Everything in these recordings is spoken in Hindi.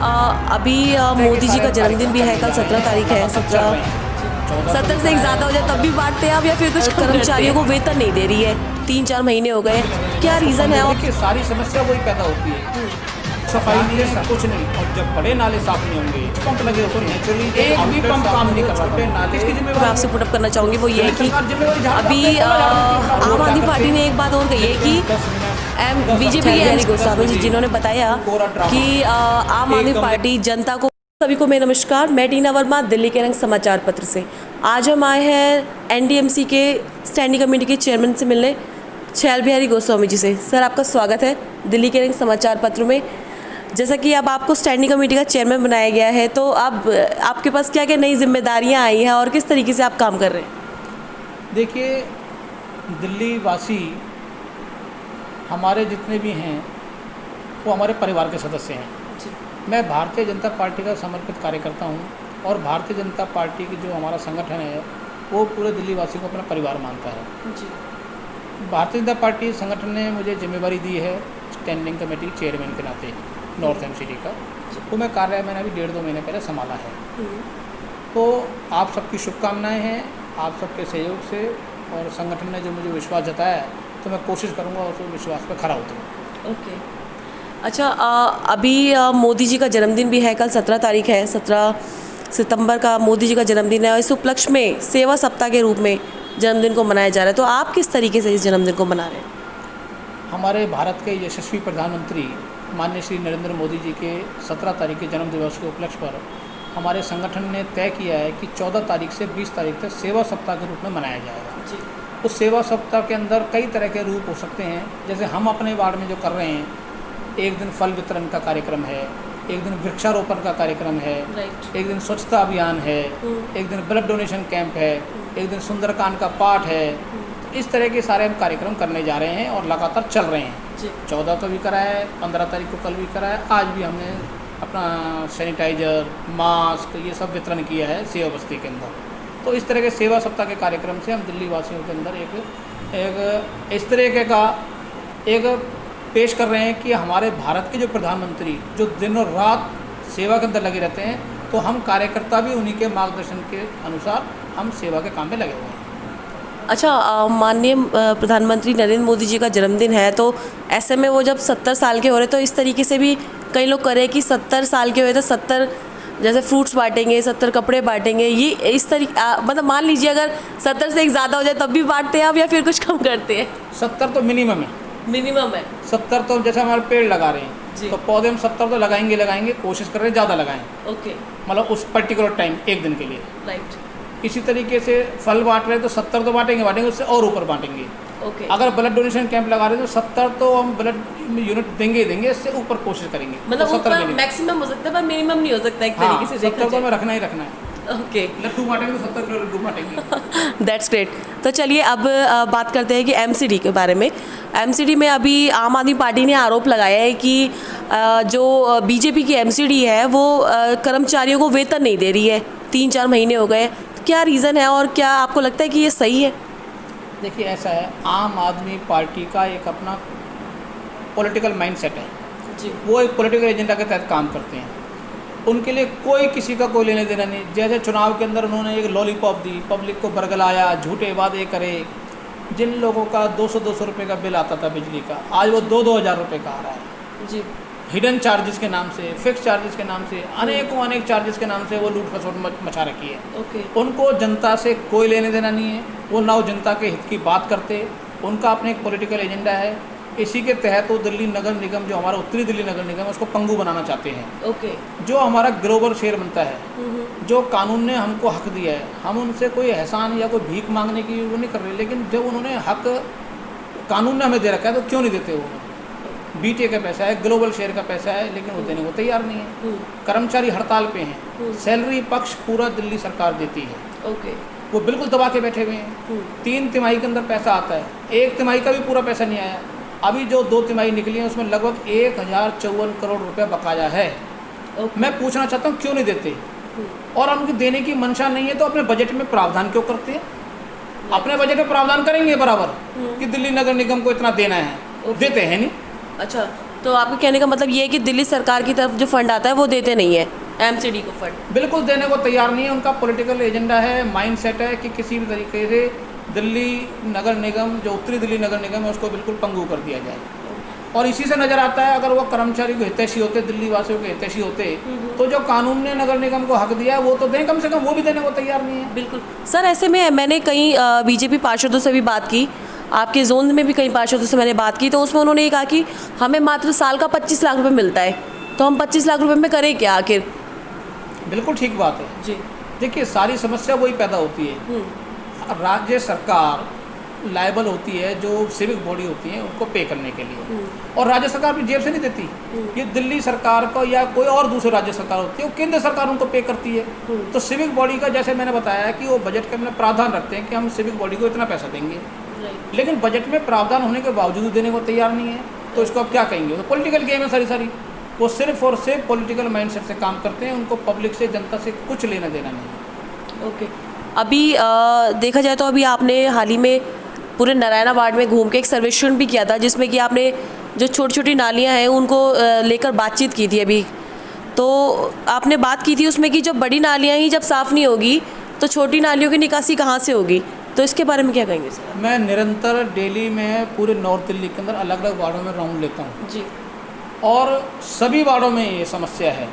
अभी मोदी जी का जन्मदिन भी है, कल 17 तारीख है। 17 से एक ज़्यादा हो जाए तब भी बांटते हैं आप, या फिर कुछ कर्मचारियों को वेतन नहीं दे रही है? 3-4 महीने हो गए, क्या रीज़न है? देखिए, सारी समस्या वही पैदा होती है, सफाई नहीं है, कुछ नहीं। और जब बड़े नाले साफ नहीं होंगे, पंप लगे होते नेचुरली एक भी पंप काम नहीं कर रहा, नाले इसकी मैं जिम्मेवारी आपसे पुटअप करना चाहूँगी वो ये है कि अभी आम आदमी पार्टी ने एक बात और कही है कि बीजेपी के हरि गोस्वामी जी जिन्होंने बताया कि आम आदमी पार्टी जनता को। सभी को मेरा नमस्कार, मैं टीना वर्मा, दिल्ली के रंग समाचार पत्र से। आज हम आए हैं एनडीएमसी के स्टैंडिंग कमेटी के चेयरमैन से मिलने, छैल बिहारी गोस्वामी जी से। सर, आपका स्वागत है दिल्ली के रंग समाचार पत्र में। जैसा कि अब आपको स्टैंडिंग कमेटी का चेयरमैन बनाया गया है, तो अब आपके पास क्या क्या नई जिम्मेदारियां आई हैं और किस तरीके से आप काम कर रहे हैं? देखिए, दिल्ली वासी हमारे जितने भी हैं वो हमारे परिवार के सदस्य हैं। मैं भारतीय जनता पार्टी का समर्पित कार्यकर्ता हूं और भारतीय जनता पार्टी की जो हमारा संगठन है वो पूरे दिल्ली वासियों को अपना परिवार मानता है। जी। भारतीय जनता पार्टी संगठन ने मुझे जिम्मेवारी दी है स्टैंडिंग कमेटी चेयरमैन के नाते नॉर्थ एमसीडी का, वो मैं कार्य मैंने अभी 1.5-2 महीने पहले संभाला है। तो आप सबकी शुभकामनाएं हैं, आप सबके सहयोग से, और संगठन ने जो मुझे विश्वास जताया है तो मैं कोशिश करूंगा उस विश्वास पर खरा उतरूं। ओके, अच्छा, अभी मोदी जी का जन्मदिन भी है, कल 17 तारीख है। 17 सितंबर का मोदी जी का जन्मदिन है और इस उपलक्ष्य में सेवा सप्ताह के रूप में जन्मदिन को मनाया जा रहा है। तो आप किस तरीके से इस जन्मदिन को मना रहे हैं? हमारे भारत के यशस्वी प्रधानमंत्री माननीय श्री नरेंद्र मोदी जी के 17 तारीख के जन्म दिवस के उपलक्ष्य पर हमारे संगठन ने तय किया है कि 14 तारीख से 20 तारीख तक सेवा सप्ताह के रूप में मनाया जाएगा। जी। उस सेवा सप्ताह के अंदर कई तरह के रूप हो सकते हैं, जैसे हम अपने वार्ड में जो कर रहे हैं, एक दिन फल वितरण का कार्यक्रम है, एक दिन वृक्षारोपण का कार्यक्रम है, एक दिन स्वच्छता अभियान है, एक दिन ब्लड डोनेशन कैंप है, एक दिन सुंदरकांड का पाठ है। तो इस तरह के सारे हम कार्यक्रम करने जा रहे हैं और लगातार चल रहे हैं। 14 को भी कराया है, 15 तारीख को कल भी कराया है, आज भी हमने अपना सैनिटाइज़र, मास्क, ये सब वितरण किया है सेवा बस्ती के अंदर। तो इस तरह के सेवा सप्ताह के कार्यक्रम से हम दिल्ली वासियों के अंदर एक इस तरह का एक पेश कर रहे हैं कि हमारे भारत के जो प्रधानमंत्री जो दिन और रात सेवा के अंदर लगे रहते हैं, तो हम कार्यकर्ता भी उन्हीं के मार्गदर्शन के अनुसार हम सेवा के काम में लगे हुए हैं। अच्छा, माननीय प्रधानमंत्री नरेंद्र मोदी जी का जन्मदिन है, तो ऐसे में वो जब 70 साल के हो रहे, तो इस तरीके से भी कई लोग करें कि 70 साल के हुए तो 70 जैसे फ्रूट्स बांटेंगे, 70 कपड़े बांटेंगे, ये इस तरीके मतलब मान लीजिए अगर 70 से एक ज़्यादा हो जाए तब भी बांटते हैं आप, या फिर कुछ कम करते हैं? 70 तो मिनिमम है। मिनिमम है 70। तो जैसे हमारे पेड़ लगा रहे हैं तो पौधे हम 70 तो लगाएंगे, कोशिश कर रहे हैं ज़्यादा लगाएं। ओके, मतलब उस पर्टिकुलर टाइम एक दिन के लिए। राइट। इसी तरीके से फल बांट रहे हैं तो 70 तो बांटेंगे, उससे और ऊपर बांटेंगे। ओके। अगर ब्लड डोनेशन कैंप लगा रहे हैं तो 70 तो हम ब्लड यूनिट देंगे, इससे ऊपर कोशिश करेंगे। मतलब तो 70 मैक्सिमम हो सकता है पर मिनिमम नहीं हो सकता एक तरीके से देखा 70 तो जाए। हमें रखना ही रखना है। ओके, लड्डू बांटेंगे तो 70 किलो लड्डू बांटेंगे। That's great. तो चलिए अब बात करते हैं कि एमसीडी के बारे में। एमसीडी में अभी आम आदमी पार्टी ने आरोप लगाया है कि जो बीजेपी की एमसीडी है वो कर्मचारियों को वेतन नहीं दे रही है। 3-4 महीने हो गए, क्या रीज़न है और क्या आपको लगता है कि ये सही है? देखिए, ऐसा है, आम आदमी पार्टी का एक अपना पॉलिटिकल माइंडसेट है जी। वो एक पॉलिटिकल एजेंडा के तहत काम करते हैं। उनके लिए कोई किसी का कोई लेने देना नहीं। जैसे चुनाव के अंदर उन्होंने एक लॉलीपॉप दी, पब्लिक को बरगलाया, झूठे वादे करे। जिन लोगों का 200-200 रुपये का बिल आता था बिजली का, आज वो 2-2 हज़ार रुपये का आ रहा है जी। हिडन चार्जेस के नाम से, फिक्स चार्जेस के नाम से, अनेक चार्जेस के नाम से वो लूट खसोट मचा रखी है। ओके। उनको जनता से कोई लेने देना नहीं है, वो ना वो जनता के हित की बात करते, उनका अपने एक पॉलिटिकल एजेंडा है। इसी के तहत वो दिल्ली नगर निगम, जो हमारा उत्तरी दिल्ली नगर निगम है, उसको पंगु बनाना चाहते हैं। ओके। जो हमारा ग्लोबल शेयर बनता है, जो कानून ने हमको हक दिया है, हम उनसे कोई एहसान या कोई भीख मांगने की वो नहीं कर रहे, लेकिन जब उन्होंने हक कानून ने हमें दे रखा है तो क्यों नहीं देते? वो बीटे का पैसा है, ग्लोबल शेयर का पैसा है, लेकिन वो देने को तैयार नहीं है। कर्मचारी हड़ताल पे हैं, सैलरी पक्ष पूरा दिल्ली सरकार देती है। ओके। वो बिल्कुल दबा के बैठे हुए हैं। 3 तिमाही के अंदर पैसा आता है, 1 तिमाही का भी पूरा पैसा नहीं आया। अभी जो 2 तिमाही निकली हैं उसमें लगभग 1054 करोड़ रुपया बकाया है। मैं पूछना चाहता हूँ क्यों नहीं देते? और उनकी देने की मंशा नहीं है तो अपने बजट में प्रावधान क्यों करते हैं? अपने बजट में प्रावधान करेंगे बराबर कि दिल्ली नगर निगम को इतना देना है, देते हैं नहीं। अच्छा, तो आपके कहने का मतलब ये है कि दिल्ली सरकार की तरफ जो फंड आता है वो देते नहीं है एमसीडी को फंड? बिल्कुल देने को तैयार नहीं है। उनका पॉलिटिकल एजेंडा है, माइंडसेट है कि किसी भी तरीके से दिल्ली नगर निगम, जो उत्तरी दिल्ली नगर निगम है, उसको बिल्कुल पंगु कर दिया जाए। और इसी से नज़र आता है, अगर वो कर्मचारी को हितैषी होते, दिल्ली वासियों के हितैषी होते, तो जो कानून ने नगर निगम को हक दिया है वो तो दें कम से कम, वो भी देने को तैयार नहीं है। बिल्कुल सर, ऐसे में मैंने कई बीजेपी पार्षदों से भी बात की, आपके जोन में भी कई पार्षदों से मैंने बात की, तो उसमें उन्होंने ये कहा कि हमें मात्र साल का 25 लाख रुपए मिलता है, तो हम 25 लाख रुपए में करें क्या आखिर? बिल्कुल ठीक बात है जी। देखिए, सारी समस्या वही पैदा होती है। राज्य सरकार लायबल होती है, जो सिविक बॉडी होती है उनको पे करने के लिए, और राज्य सरकार अपनी जेब से नहीं देती। ये दिल्ली सरकार को या कोई और दूसरी राज्य सरकार होती है, वो केंद्र सरकार उनको पे करती है। तो सिविक बॉडी का, जैसे मैंने बताया कि वो बजट के अंदर प्रावधान रखते हैं कि हम सिविक बॉडी को इतना पैसा देंगे, लेकिन बजट में प्रावधान होने के बावजूद देने को तैयार नहीं है, तो इसको आप क्या कहेंगे? तो पॉलिटिकल गेम है सारी। वो सिर्फ और सिर्फ पॉलिटिकल माइंडसेट से काम करते हैं, उनको पब्लिक से, जनता से कुछ लेना देना नहीं है। ओके, अभी देखा जाए तो अभी आपने हाल ही में पूरे नारायणा वार्ड में घूम के एक सर्वेक्षण भी किया था, जिसमें कि आपने जो छोटी छोटी नालियां हैं उनको लेकर बातचीत की थी। अभी तो आपने बात की थी उसमें कि जो बड़ी नालियां ही जब साफ़ नहीं होगी तो छोटी नालियों की निकासी कहाँ से होगी, तो इसके बारे में क्या कहेंगे सर? मैं निरंतर डेली में पूरे नॉर्थ दिल्ली के अंदर अलग अलग वार्डों में राउंड लेता हूँ जी, और सभी वार्डों में ये समस्या है।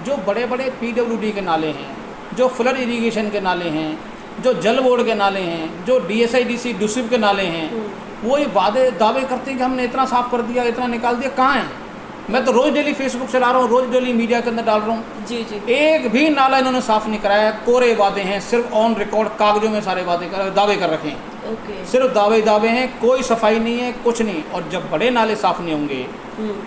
जो बड़े बड़े PWD के नाले हैं, जो फ्लड इरिगेशन के नाले हैं, जो जल बोर्ड के नाले हैं, जो DSIDC DUSIP के नाले हैं, वो ये दावे करते हैं कि हमने इतना साफ़ कर दिया, इतना निकाल दिया। कहाँ है? मैं तो रोज़ डेली फेसबुक चला रहा हूँ, रोज़ डेली मीडिया के अंदर डाल रहा हूँ। जी जी। एक भी नाला इन्होंने साफ़ नहीं कराया। कोरे वादे हैं, सिर्फ ऑन रिकॉर्ड कागजों में सारे दावे कर रखे हैं। ओके। सिर्फ दावे हैं, कोई सफाई नहीं है, कुछ नहीं। और जब बड़े नाले साफ़ नहीं होंगे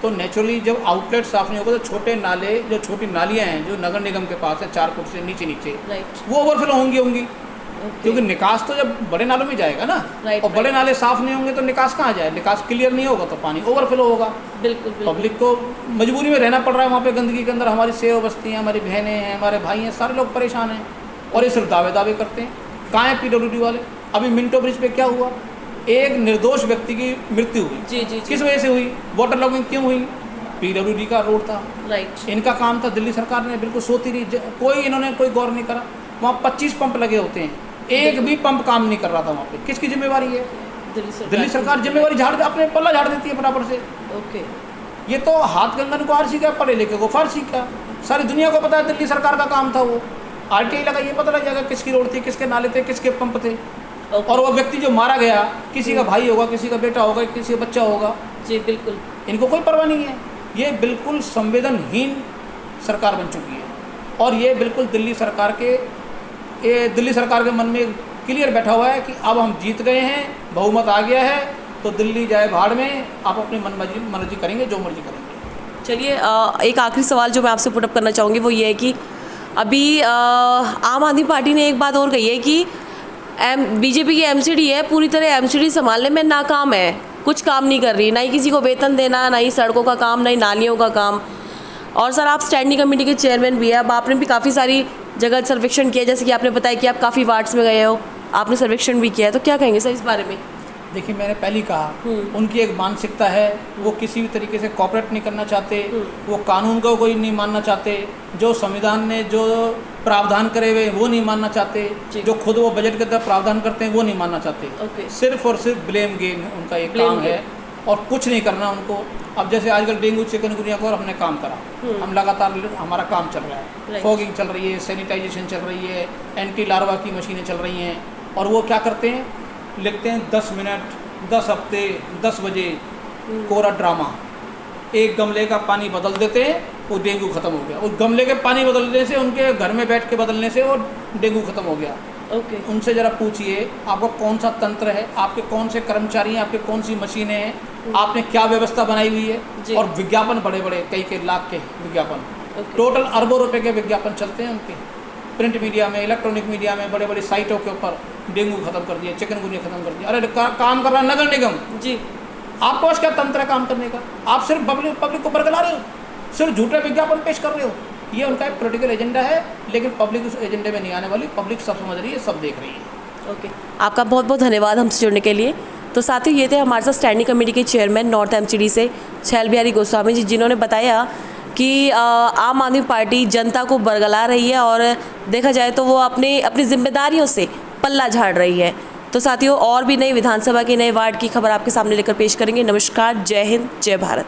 तो नेचुरली जब आउटलेट साफ़ नहीं होगा तो छोटे नाले, जो छोटी नालियाँ हैं जो नगर निगम के पास है 4 फुट से नीचे, वो ओवरफ्लो होंगी। क्योंकि निकास तो जब बड़े नालों में जाएगा ना, और बड़े नाले साफ़ नहीं होंगे तो निकास कहाँ जाए? निकास क्लियर नहीं होगा तो पानी ओवरफ्लो होगा। बिल्कुल। पब्लिक को मजबूरी में रहना पड़ रहा है वहाँ पे गंदगी के अंदर। हमारी सेव बस्ती हैं, हमारी बहनें हैं, हमारे भाई हैं, सारे लोग परेशान हैं, और ये सिर्फ दावे करते हैं। कहाँ हैं PWD वाले? अभी मिंटो ब्रिज पे क्या हुआ? एक निर्दोष व्यक्ति की मृत्यु हुई। जी। किस वजह से हुई? वाटर लॉगिंग क्यों हुई? PWD का रोड था, राइट। इनका काम था। दिल्ली सरकार ने बिल्कुल सोती रही, इन्होंने कोई गौर नहीं करा। वहाँ 25 पंप लगे होते हैं, एक भी पंप काम नहीं कर रहा था वहाँ पे। किसकी जिम्मेवारी है? दिल्ली सरकार जिम्मेवारी अपने पल्ला झाड़ देती है बराबर से। ओके। ये तो हाथ गंगन को आरसी का, पढ़े लिखे को फारसी का। सारी दुनिया को पता है दिल्ली सरकार का काम था वो। RTI लगा, ये पता लग जाएगा किसकी रोड थी, किसके नाले थे, किसके पंप थे। और वो व्यक्ति जो मारा गया, किसी का भाई होगा, किसी का बेटा होगा, किसी का बच्चा होगा। जी बिल्कुल। इनको कोई परवाह नहीं है। ये बिल्कुल संवेदनहीन सरकार बन चुकी है, और ये बिल्कुल दिल्ली सरकार के मन में क्लियर बैठा हुआ है कि अब हम जीत गए हैं, बहुमत आ गया है, तो दिल्ली जाए भाड़ में, आप अपनी मर्जी करेंगे, जो मर्जी करेंगे। चलिए, एक आखिरी सवाल जो मैं आपसे पुटअप करना चाहूँगी वो ये है कि अभी आम आदमी पार्टी ने एक बात और कही है कि बीजेपी की MCD है पूरी तरह MCD संभालने में नाकाम है, कुछ काम नहीं कर रही, ना ही किसी को वेतन देना, ना ही सड़कों का काम, ना ही नालियों का काम। और सर, आप स्टैंडिंग कमेटी के चेयरमैन भी है, अब आपने भी काफ़ी सारी जगह सर्वेक्षण किया, जैसे कि आपने बताया कि आप काफ़ी वार्ड्स में गए हो, आपने सर्वेक्षण भी किया है, तो क्या कहेंगे सर इस बारे में? देखिए, मैंने पहले ही कहा, उनकी एक मानसिकता है, वो किसी भी तरीके से कॉपरेट नहीं करना चाहते, वो कानून को कोई नहीं मानना चाहते, जो संविधान ने जो प्रावधान करे हुए वो नहीं मानना चाहते, जो खुद वो बजट के अंदर प्रावधान करते हैं वो नहीं मानना चाहते। सिर्फ और सिर्फ ब्लेम गेम उनका एक काम है, और कुछ नहीं करना उनको। अब जैसे आजकल डेंगू चिकनगुनिया को हमने काम करा, हम लगातार हमारा काम चल रहा है, फॉगिंग चल रही है, सैनिटाइजेशन चल रही है, एंटी लार्वा की मशीनें चल रही हैं, और वो क्या करते हैं, लिखते हैं 10 मिनट, 10 हफ्ते, 10 बजे, कोरा ड्रामा। एक गमले का पानी बदल देते हैं, वो डेंगू ख़त्म हो गया। उस गमले के पानी बदलने से, उनके घर में बैठ के बदलने से वो डेंगू ख़त्म हो गया। उनसे ज़रा पूछिए, आपका कौन सा तंत्र है, आपके कौन से कर्मचारी हैं, आपके कौन सी मशीनें हैं, आपने क्या व्यवस्था बनाई हुई है। और विज्ञापन बड़े बड़े, कई लाख के विज्ञापन, टोटल अरबों रुपए के विज्ञापन चलते हैं उनके। प्रिंट मीडिया में, इलेक्ट्रॉनिक मीडिया में, बड़े बड़े साइटों के ऊपर डेंगू खत्म कर दिया, चिकनगुनिया खत्म कर दिया। अरे काम कर रहा नगर निगम जी, आपके पास क्या तंत्र है काम करने का? आप सिर्फ पब्लिक को बरगला रहे हो, सिर्फ झूठे विज्ञापन पेश कर रहे हो। ये उनका एक पॉलिटिकल एजेंडा है, लेकिन पब्लिक उस एजेंडे में नहीं आने वाली। पब्लिक सब समझ रही है, सब देख रही है। ओके, आपका बहुत बहुत धन्यवाद हमसे जुड़ने के लिए। तो साथियों, ये थे हमारे साथ स्टैंडिंग कमेटी के चेयरमैन नॉर्थ MCD से छैल बिहारी गोस्वामी जी, जिन्होंने बताया कि आम आदमी पार्टी जनता को बरगला रही है और देखा जाए तो वो अपनी जिम्मेदारियों से पल्ला झाड़ रही है। तो साथियों, और भी नई विधानसभा के नए वार्ड की खबर आपके सामने लेकर पेश करेंगे। नमस्कार, जय हिंद, जय भारत।